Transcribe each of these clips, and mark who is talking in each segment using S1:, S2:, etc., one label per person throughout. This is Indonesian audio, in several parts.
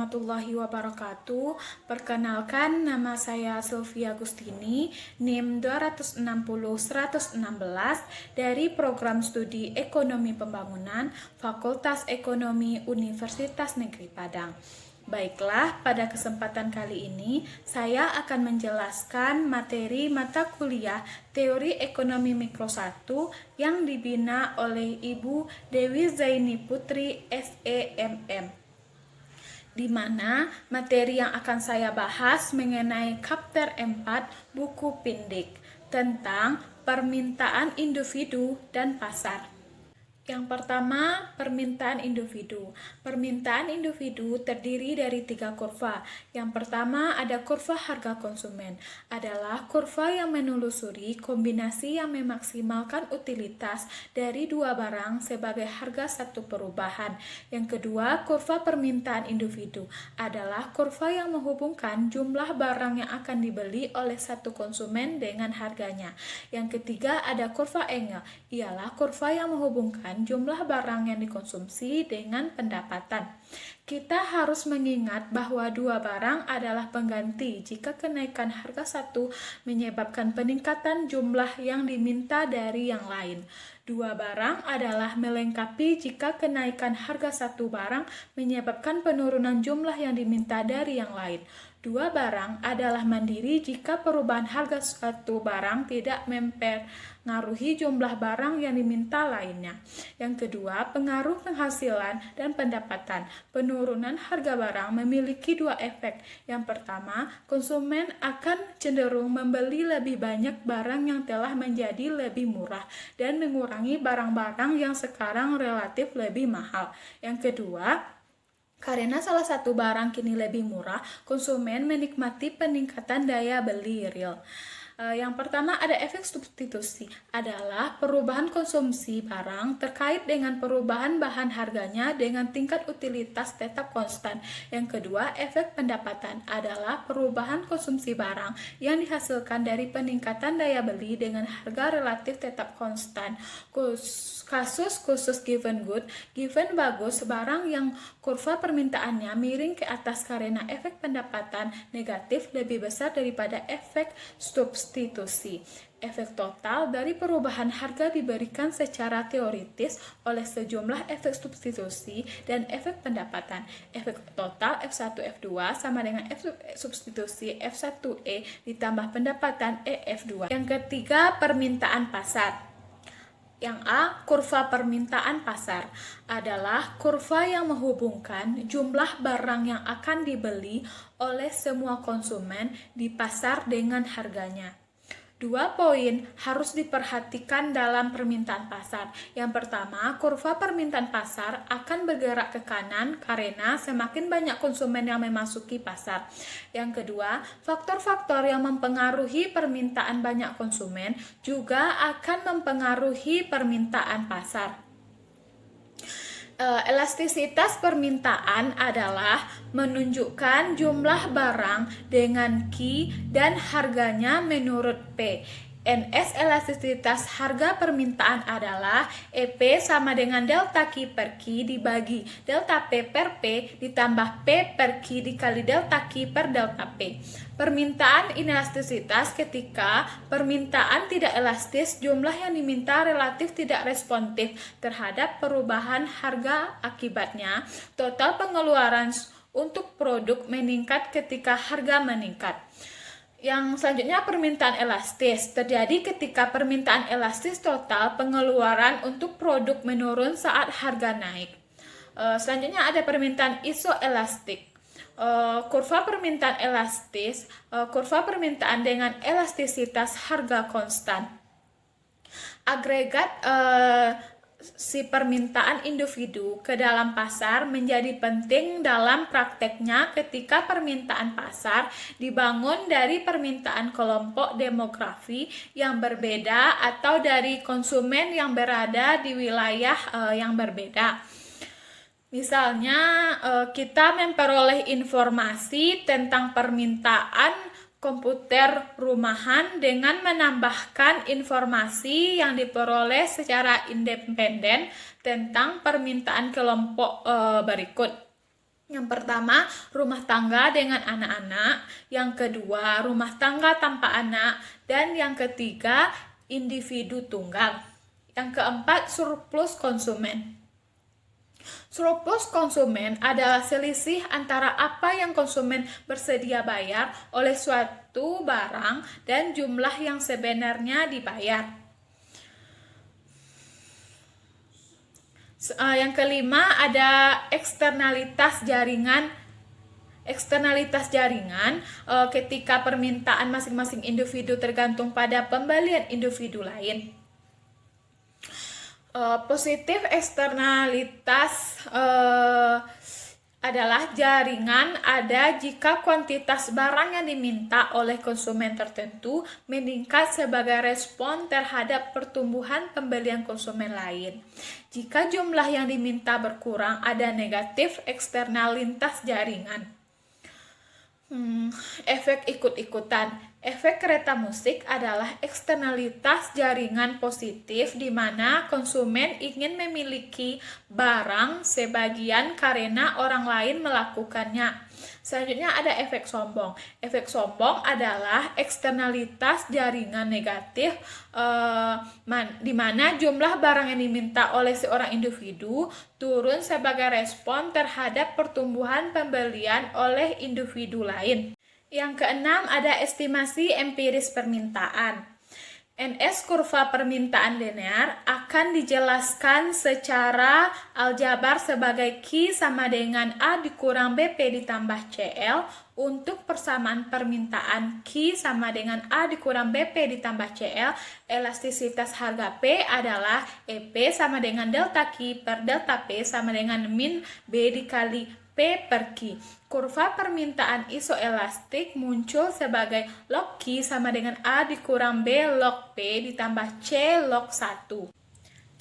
S1: warahmatullahi wabarakatuh. Perkenalkan, nama saya Sylvia Agustini, NIM 260-116 dari Program Studi Ekonomi Pembangunan, Fakultas Ekonomi Universitas Negeri Padang. Baiklah, pada kesempatan kali ini saya akan menjelaskan materi mata kuliah Teori Ekonomi Mikro 1 yang dibina oleh Ibu Dewi Zaini Putri SEMM, di mana materi yang akan saya bahas mengenai Chapter 4 buku Pindik tentang permintaan individu dan pasar. Yang pertama, permintaan individu. Permintaan individu terdiri dari 3 kurva. Yang pertama ada kurva harga konsumen. Adalah kurva yang menelusuri kombinasi yang memaksimalkan utilitas dari 2 barang sebagai harga satu perubahan. Yang kedua, kurva permintaan individu. Adalah kurva yang menghubungkan jumlah barang yang akan dibeli oleh satu konsumen dengan harganya. Yang ketiga, ada kurva Engel. Ialah kurva yang menghubungkan jumlah barang yang dikonsumsi dengan pendapatan. Kita harus mengingat bahwa 2 barang adalah pengganti jika kenaikan harga satu menyebabkan peningkatan jumlah yang diminta dari yang lain. 2 barang adalah melengkapi jika kenaikan harga satu barang menyebabkan penurunan jumlah yang diminta dari yang lain. 2 barang adalah mandiri jika perubahan harga suatu barang tidak mempengaruhi jumlah barang yang diminta lainnya. Yang kedua, pengaruh penghasilan dan pendapatan. Penurunan harga barang memiliki 2 efek. Yang pertama, konsumen akan cenderung membeli lebih banyak barang yang telah menjadi lebih murah dan mengurangi barang-barang yang sekarang relatif lebih mahal. Yang kedua, karena salah satu barang kini lebih murah, konsumen menikmati peningkatan daya beli real. Yang pertama ada efek substitusi, adalah perubahan konsumsi barang terkait dengan perubahan bahan harganya dengan tingkat utilitas tetap konstan. Yang kedua, efek pendapatan, adalah perubahan konsumsi barang yang dihasilkan dari peningkatan daya beli dengan harga relatif tetap konstan. Kasus khusus given good, given bagus, barang yang kurva permintaannya miring ke atas karena efek pendapatan negatif lebih besar daripada efek substitusi. Efek total dari perubahan harga diberikan secara teoritis oleh sejumlah efek substitusi dan efek pendapatan. Efek total F1 F2 sama dengan efek substitusi F1E ditambah pendapatan EF2. Yang ketiga, permintaan pasar. Yang A, kurva permintaan pasar, adalah kurva yang menghubungkan jumlah barang yang akan dibeli oleh semua konsumen di pasar dengan harganya. 2 poin harus diperhatikan dalam permintaan pasar. Yang pertama, kurva permintaan pasar akan bergerak ke kanan karena semakin banyak konsumen yang memasuki pasar. Yang kedua, faktor-faktor yang mempengaruhi permintaan banyak konsumen juga akan mempengaruhi permintaan pasar. Elastisitas permintaan adalah menunjukkan jumlah barang dengan Q dan harganya menurut P. NS elastisitas harga permintaan adalah EP sama dengan delta Q per Q dibagi delta P per P ditambah P per Q dikali delta Q per delta P. Permintaan inelastisitas ketika permintaan tidak elastis, jumlah yang diminta relatif tidak responsif terhadap perubahan harga, akibatnya total pengeluaran untuk produk meningkat ketika harga meningkat. Yang selanjutnya, permintaan elastis terjadi ketika permintaan elastis total pengeluaran untuk produk menurun saat harga naik. Selanjutnya ada permintaan isoelastik. Kurva permintaan elastis, kurva permintaan dengan elastisitas harga konstan. Agregat si permintaan individu ke dalam pasar menjadi penting dalam prakteknya ketika permintaan pasar dibangun dari permintaan kelompok demografi yang berbeda atau dari konsumen yang berada di wilayah yang berbeda. Misalnya kita memperoleh informasi tentang permintaan komputer rumahan dengan menambahkan informasi yang diperoleh secara independen tentang permintaan kelompok berikut. Yang pertama, rumah tangga dengan anak-anak. Yang kedua, rumah tangga tanpa anak. Dan yang ketiga, individu tunggal. Yang keempat, surplus konsumen. Surplus konsumen adalah selisih antara apa yang konsumen bersedia bayar oleh suatu barang dan jumlah yang sebenarnya dibayar. Yang kelima ada eksternalitas jaringan. Ketika permintaan masing-masing individu tergantung pada pembelian individu lain. Positif eksternalitas adalah jaringan ada jika kuantitas barang yang diminta oleh konsumen tertentu meningkat sebagai respon terhadap pertumbuhan pembelian konsumen lain. Jika jumlah yang diminta berkurang, ada negatif eksternalitas jaringan. Efek ikut-ikutan. Efek kereta musik adalah eksternalitas jaringan positif di mana konsumen ingin memiliki barang sebagian karena orang lain melakukannya. Selanjutnya ada efek sombong. Efek sombong adalah eksternalitas jaringan negatif di mana jumlah barang yang diminta oleh seorang individu turun sebagai respon terhadap pertumbuhan pembelian oleh individu lain. Yang keenam ada estimasi empiris permintaan. NS kurva permintaan linear akan dijelaskan secara aljabar sebagai Q sama dengan A dikurang BP ditambah CL untuk persamaan permintaan Q sama dengan A dikurang BP ditambah CL. Elastisitas harga P adalah EP sama dengan delta Q per delta P sama dengan min B dikali P per Q. Kurva permintaan isoelastik muncul sebagai log Q sama dengan A dikurang B log P ditambah C log 1.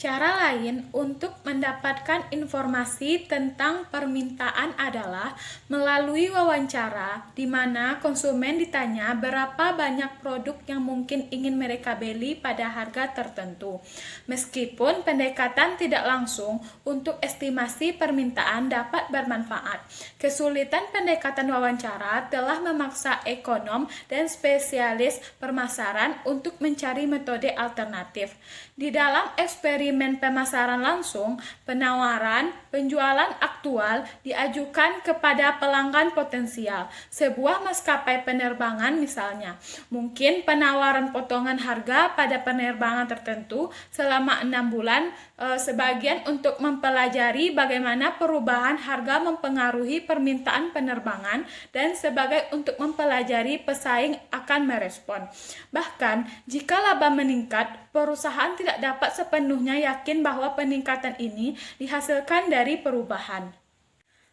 S1: Cara lain untuk mendapatkan informasi tentang permintaan adalah melalui wawancara, di mana konsumen ditanya berapa banyak produk yang mungkin ingin mereka beli pada harga tertentu. Meskipun pendekatan tidak langsung untuk estimasi permintaan dapat bermanfaat, kesulitan pendekatan wawancara telah memaksa ekonom dan spesialis pemasaran untuk mencari metode alternatif. Di dalam eksperimen pemasaran langsung, penawaran penjualan aktual diajukan kepada pelanggan potensial. Sebuah maskapai penerbangan misalnya, mungkin penawaran potongan harga pada penerbangan tertentu selama 6 bulan, sebagian untuk mempelajari bagaimana perubahan harga mempengaruhi permintaan penerbangan dan sebagai untuk mempelajari pesaing akan merespon. Bahkan, jika laba meningkat, perusahaan tidak dapat sepenuhnya yakin bahwa peningkatan ini dihasilkan dari perubahan.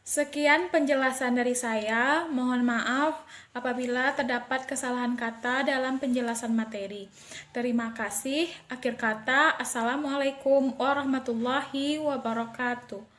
S1: Sekian penjelasan dari saya. Mohon maaf apabila terdapat kesalahan kata dalam penjelasan materi. Terima kasih. Akhir kata, Assalamualaikum warahmatullahi wabarakatuh.